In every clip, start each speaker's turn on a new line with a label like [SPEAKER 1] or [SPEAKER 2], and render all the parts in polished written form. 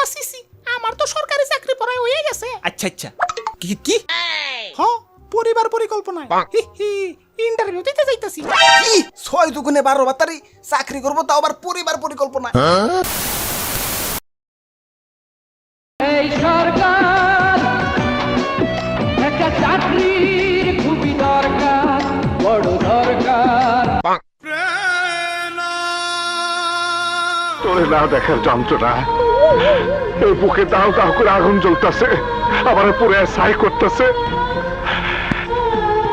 [SPEAKER 1] আম্মা সিসি আমার তো সরকারি চাকরি পড়ায় হয়ে গেছে।
[SPEAKER 2] আচ্ছা আচ্ছা, কি কি
[SPEAKER 1] হ্যাঁ, পরিবার পরিকল্পনায় ইন্টারভিউ দিতে যাইতাছি।
[SPEAKER 2] কি 6 দুগুণে 12 বাতারি চাকরি করব, তাও আবার পরিবার পরিকল্পনা।
[SPEAKER 3] এই সরকার একটা চাকরির খুবই দরকার, বড় দরকার।
[SPEAKER 4] তোরে না দেখার যন্ত্রণা, এই বুকে দাও দাও করে আগুন জ্বলতেছে, আবার পুরে ছাই করতেছে।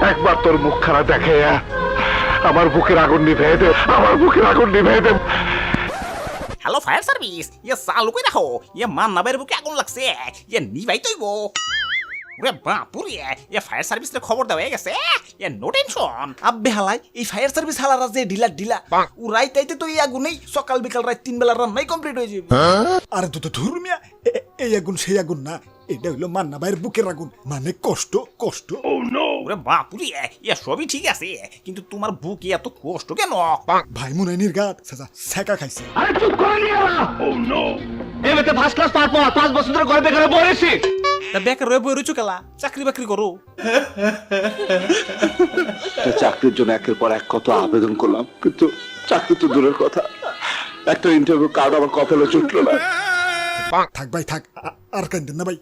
[SPEAKER 4] একবার তোর মুখ খারাপ দেখে আমার বুকের আগুন নিভে দে, আমার বুকের আগুন নিভে দে।
[SPEAKER 2] হ্যালো ফায়ার সার্ভিস, চালু করে রাখো, মান্নাবের বুকে আগুন লাগছে, নিভাই তৈব। ওরে বাপুরে, ফায়ার সার্ভিসের খবর দেওয়া হয়ে গেছে, নো টেনশন। আব্বে হালাই, এই ফায়ার সার্ভিস হালারা যে ঢিলা ঢিলা, ও রাইতাইতে তো এই আগুনেই সকাল বিকাল রাত 3 বেলা রান্নাই কমপ্লিট হয়ে যাবে।
[SPEAKER 5] আরে তো ধর্মিয়া, এই আগুন সেই আগুন না, এটা হইলো মান্না ভাইয়ের বুকের আগুন, মানে কষ্ট কষ্ট।
[SPEAKER 2] ওরে বাপুরে, সবই ঠিক আছে, কিন্তু তোমার বুকে এত কষ্ট কেন?
[SPEAKER 5] ভাই মুনাইনির গাত সেকা খাইছে।
[SPEAKER 4] আরে চুপ করে নিয়ে না। ও নো, এবারে ফার্স্ট ক্লাস পার পর 5 বছর ধরে ঘরে বেকার বলেছি।
[SPEAKER 2] তা বেকার রয়ে বই রইছো কেলা, চাকরি বাকরি করো।
[SPEAKER 4] চাকরির জন্য একের পর এক কত আবেদন করলাম, কিন্তু চাকরি তো দূরের কথা, একটা ইন্টারভিউ কার্ড আমার কপালে জুটলো না।
[SPEAKER 5] থাক ভাই থাক, আর কান্দেন না ভাই,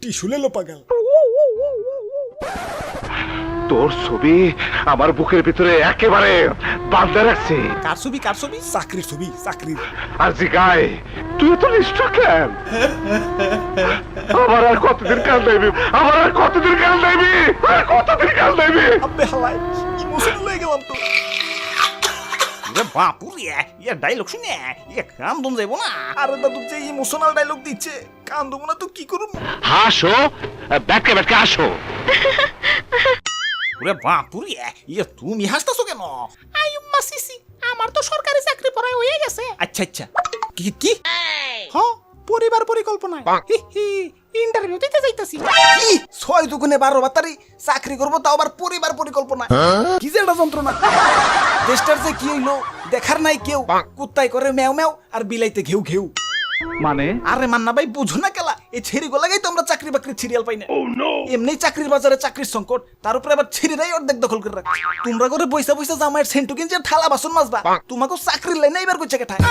[SPEAKER 5] টিস্যু লেলো পাগল।
[SPEAKER 4] তোর ছবি আমার বুকের ভিতরে একেবারে বাঁধা রাখছে।
[SPEAKER 2] কার ছবি কার ছবি?
[SPEAKER 5] চাকরির ছবি, চাকরির।
[SPEAKER 4] আর জিগায় তুই তো নিষ্ঠুর কেন? আমার আর কতদিন কাল দেবি, আমার আর কতদিন কাল দেবি, আর কতদিন কাল দেবি?
[SPEAKER 5] আব্বে হালাই, ইমোশনাল হয়ে গেলাম তো।
[SPEAKER 2] ওরে বাপুরে, ডায়লগ শুনে কান্দন যাইব না।
[SPEAKER 5] আরে দাদু যে ইমোশনাল ডায়লগ দিচ্ছে, কান্দবো না তো কি করব?
[SPEAKER 4] হাসো, ব্যাটকে ব্যাটকে আসো।
[SPEAKER 2] ওরে বাপুরে, তুমি হাসতেছো কেন?
[SPEAKER 1] আম্মা সিসি আমার তো সরকারি চাকরি পড়ায় হয়ে গেছে।
[SPEAKER 2] আচ্ছা আচ্ছা, কি কি
[SPEAKER 1] হ্যাঁ, পরিবার পরিকল্পনায় ইন্টারভিউ দিতে যাইতাছি।
[SPEAKER 2] কি 6 দুগুণে 12 বাতারি চাকরি করব, তাও আবার পরিবার পরিকল্পনা। কি যে একটা যন্ত্রণা, দেশটার যে কি হইলো দেখার নাই কেউ। কুত্তায় করে ম্যাও ম্যাও আর বিলাইতে ঘেউ ঘেউ।
[SPEAKER 4] মানে
[SPEAKER 2] আরে মান্না ভাই বুঝো না কেলা, এই ছেড়িগো লাগাই তো আমরা চাকরি বাকরির সিরিয়াল পাই না। এমনি চাকরির বাজারে চাকরির সংকট, তার উপরে আবার ছেড়িরাই অর্ধেক দখল করে রাখে। তোমরা করে বইসা বইসা জামাইয়ের সেন্টু কিনছে থালা বাসন মাজবা, তোমাকে চাকরির লাইনে এবার কইছে কেঠায়।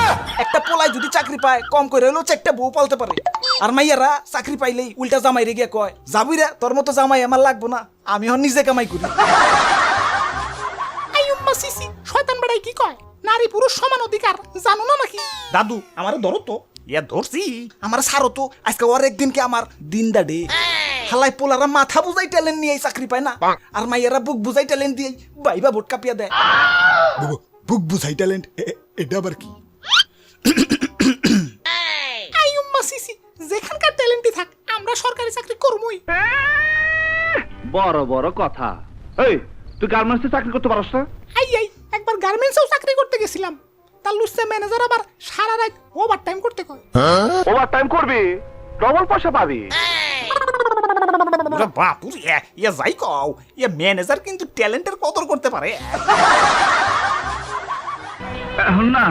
[SPEAKER 2] একটা পোলায় যদি চাকরি পায়, কম করে হলেও 4টা বউ পালতে পারে। আর মাইয়ারা চাকরি পাইলেই উল্টা জামাই রে গিয়া কয়, যাবি রে তোর মতো জামাই আমার লাগবো না, আমি হন নিজে কামাই করি।
[SPEAKER 1] আম্মা সিসি শয়তান বেড়াই কি কয়, নারী পুরুষ সমান অধিকার জানো না নাকি?
[SPEAKER 2] দাদু আমারে ধরো তো। ধরছি, আমার সারো তো, আজকে ওর একদিনকে আমার দিন দাডে। হালাই পোলারা মাথা বুঝাই ট্যালেন্ট নিয়ে চাকরি পায় না, আর মাইয়ারা বুক বুঝাই ট্যালেন্ট দিয়ে বাইবা ভোট কাপিয়া দেয়।
[SPEAKER 5] বুক বুঝাই ট্যালেন্ট, এটা আবার কি?
[SPEAKER 1] আম্মা সিসি যেখানকার ট্যালেন্টই থাক, আমরা সরকারি চাকরি করবই।
[SPEAKER 4] বড় বড় কথা। এই তুই গার্মেন্টসে চাকরি করতে পারছ না?
[SPEAKER 1] একবার গার্মেন্টসেও চাকরি করতে গেছিলাম, তার লুসে ম্যানেজার আবার সারা রাত ওভার টাইম করতে কয়।
[SPEAKER 4] ওভার টাইম করবি, ডবল পয়সা পাবি।
[SPEAKER 2] ওরে বাপুরে, যাই কও, ম্যানেজার কিন্তু ট্যালেন্টের কদর করতে পারে।
[SPEAKER 4] এখন না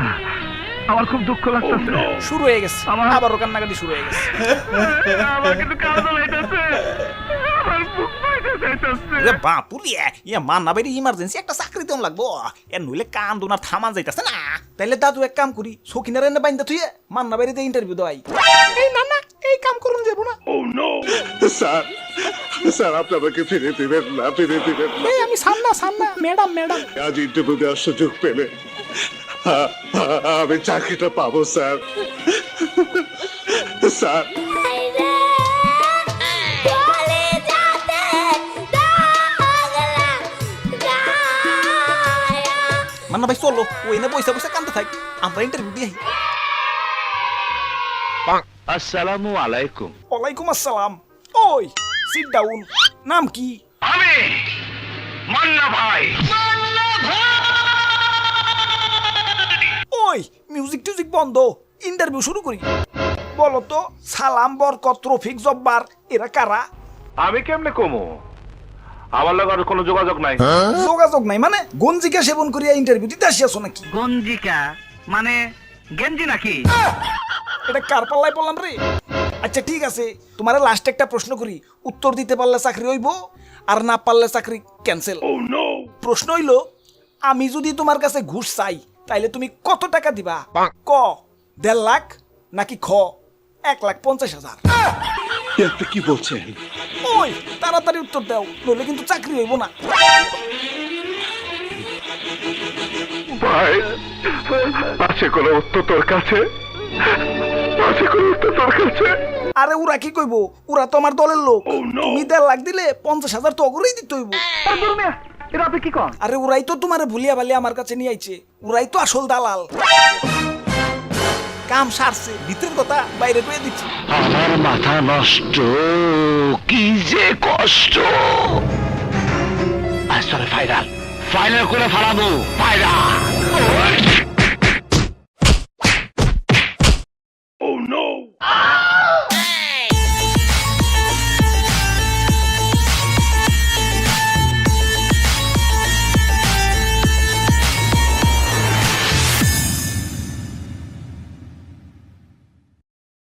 [SPEAKER 4] আমার খুব দুঃখ লাগতেছে।
[SPEAKER 2] শুরু হয়ে গেছে, আবারও কান্নাকাটি শুরু হয়ে গেছে।
[SPEAKER 4] আমার কিন্তু কান্না লাগতেছে, আমার বুক ফাইটা যাইতেছে।
[SPEAKER 2] ওরে বাপুরে, মান্না ভাইয়ের ইমার্জেন্সি একটা চাকরি দেন লাগবো, নইলে কান্দন আর থামান যাইতাছে না। তাইলে দাদু এক কাম করি, সখিনার এনে বাইন্দা থুয়ে মান্না ভাইয়ের ইন্টারভিউ দেওয়াই।
[SPEAKER 1] এই না না, এই কাম করুন যাব না।
[SPEAKER 4] স্যার, স্যার আপনি আমাকে ফিরে দিবেন না, ফিরে দিবেন না।
[SPEAKER 1] এই আমি সামনা ম্যাডাম ম্যাডাম।
[SPEAKER 4] আজ ইন্টারভিউ দেওয়ার সুযোগ পেলে আমি চাকরিটা পাবো স্যার। স্যার
[SPEAKER 2] মান্না ভাই চলো, ওই না পয়সা পয়সা কান্দতে থাক, আমরা ইন্টারভিউ দিয়ে।
[SPEAKER 4] আসসালামু আলাইকুম।
[SPEAKER 2] ওয়ালাইকুম আসসালাম। ওই সিট ডাউন। নাম কি?
[SPEAKER 4] আমি মান্না ভাই।
[SPEAKER 2] ওই মিউজিক টিউজিক বন্ধ, ইন্টারভিউ শুরু করি। বলো তো সালাম, বরকত, রফিক, জব্বার এরা কারা?
[SPEAKER 4] আমি কেমনে কমু? আমার লগে আর কোনো যোগাযোগ নাই।
[SPEAKER 2] যোগাযোগ নাই মানে গঞ্জিকা সেবন করিয়া ইন্টারভিউ দিতে আসিয়াছো নাকি?
[SPEAKER 6] গঞ্জিকা মানে গেঞ্জি নাকি?
[SPEAKER 2] এটা কার পাল্লায় পড়লাম রে? আচ্ছা ঠিক আছে, তোমার লাস্ট একটা প্রশ্ন করি, উত্তর দিতে পারলে চাকরি হইব, আর না পারলে চাকরি ক্যান্সেল। প্রশ্ন হইল, আমি যদি তোমার কাছে ঘুষ চাই তাইলে তুমি কত টাকা দিবা? ক 1.5 লাখ, নাকি খ 1,50,000?
[SPEAKER 4] আপনি কি বলছেন?
[SPEAKER 2] ওই তাড়াতাড়ি উত্তর দাও, নইলে কিন্তু চাকরি হইব না।
[SPEAKER 4] ভাই, আছে কোনো উত্তর তোর কাছে? আছে কোনো উত্তর তোর কাছে?
[SPEAKER 2] আরে ওরা কি কইব? ওরা তো আমার দলের লোক। তুমি 1.5 লাখ দিলে 50,000 তো অগরেই দিতে হইব।
[SPEAKER 3] এটা আপনি কি কন?
[SPEAKER 2] আরে ওরাই তো তোমারে ভুলিয়া ভালিয়া আমার কাছে নিয়ে আইছে, ওরাই তো আসল দালাল। কাম সারছে, ভিতরের কথা বাইরে কয়ে দিচ্ছি।
[SPEAKER 4] আমার মাথা নষ্ট, কি যে কষ্ট। আসলে ফাইনাল ফাইনাল করে ফেলাবো, ফাইনাল। Oh no!